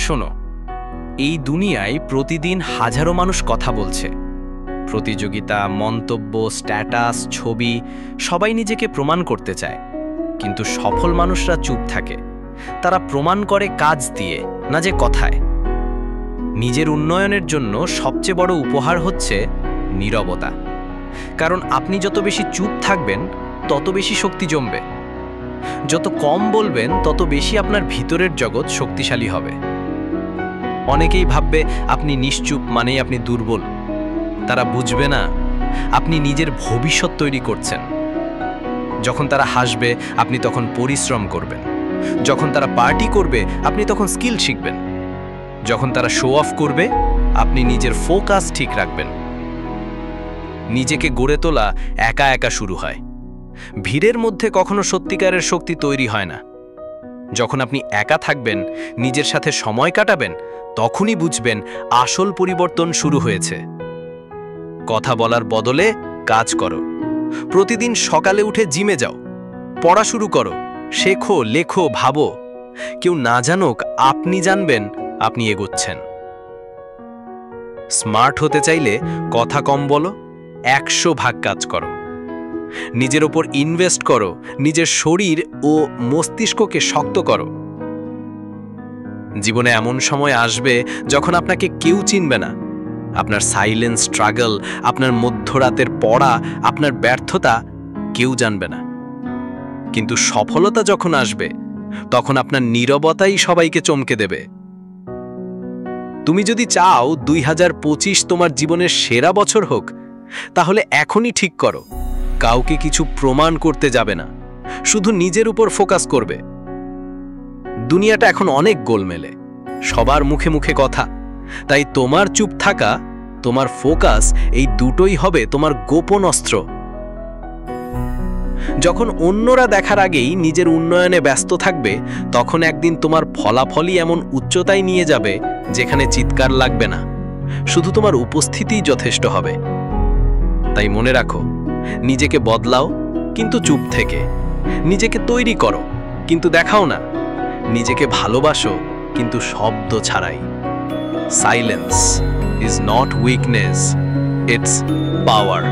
শোনো, এই দুনিয়ায় প্রতিদিন হাজারো মানুষ কথা বলছে। প্রতিযোগিতা, মন্তব্য, স্ট্যাটাস, ছবি, সবাই নিজেকে প্রমাণ করতে চায়। কিন্তু সফল মানুষরা চুপ থাকে। তারা প্রমাণ করে কাজ দিয়ে, না যে কথায়। নিজের উন্নয়নের জন্য সবচেয়ে বড় উপহার হচ্ছে নীরবতা। কারণ আপনি যত বেশি চুপ থাকবেন, তত বেশি শক্তি জমবে। যত কম বলবেন, তত বেশি আপনার ভিতরের জগৎ শক্তিশালী হবে। অনেকেই ভাববে আপনি নিশ্চুপ মানেই আপনি দুর্বল। তারা বুঝবে না আপনি নিজের ভবিষ্যৎ তৈরি করছেন। যখন তারা হাসবে, আপনি তখন পরিশ্রম করবেন। যখন তারা পার্টি করবে, আপনি তখন স্কিল শিখবেন। যখন তারা শো অফ করবে, আপনি নিজের ফোকাস ঠিক রাখবেন। নিজেকে গড়ে তোলা একা একা শুরু হয়। ভিড়ের মধ্যে কখনো সত্যিকারের শক্তি তৈরি হয় না। যখন আপনি একা থাকবেন, নিজের সাথে সময় কাটাবেন, তখনই বুঝবেন আসল পরিবর্তন শুরু হয়েছে। কথা বলার বদলে কাজ করো। প্রতিদিন সকালে উঠে জিমে যাও, পড়া শুরু করো, শেখো, লেখো, ভাবো। কেউ না জানুক, আপনি জানবেন আপনি এগোচ্ছেন। স্মার্ট হতে চাইলে কথা কম বলো, 100 ভাগ কাজ করো। নিজের ওপর ইনভেস্ট করো, নিজের শরীর ও মস্তিষ্ককে শক্ত করো। জীবনে এমন সময় আসবে যখন আপনাকে কেউ চিনবে না। আপনার সাইলেন্স স্ট্রাগল, আপনার মধ্যরাতের পড়া, আপনার ব্যর্থতা কেউ জানবে না। কিন্তু সফলতা যখন আসবে, তখন আপনার নীরবতাই সবাইকে চমকে দেবে। তুমি যদি চাও 2025 তোমার জীবনের সেরা বছর হোক, তাহলে এখনই ঠিক করো কাউকে কিছু প্রমাণ করতে যাবে না, শুধু নিজের উপর ফোকাস করবে। দুনিয়াটা এখন অনেক গোলমেলে, সবার মুখে মুখে কথা। তাই তোমার চুপ থাকা, তোমার ফোকাস, এই দুটোই হবে তোমার গোপন অস্ত্র। যখন অন্যরা দেখার আগেই নিজের উন্নয়নে ব্যস্ত থাকবে, তখন একদিন তোমার ফলাফলই এমন উচ্চতায় নিয়ে যাবে যেখানে চিৎকার লাগবে না, শুধু তোমার উপস্থিতিই যথেষ্ট হবে। তাই মনে রাখো, নিজেকে বদলাও কিন্তু চুপ থেকে। নিজেকে তৈরি করো কিন্তু দেখাও না। নিজেকে ভালোবাসো কিন্তু শব্দ ছাড়াই। Silence is not weakness, it's power.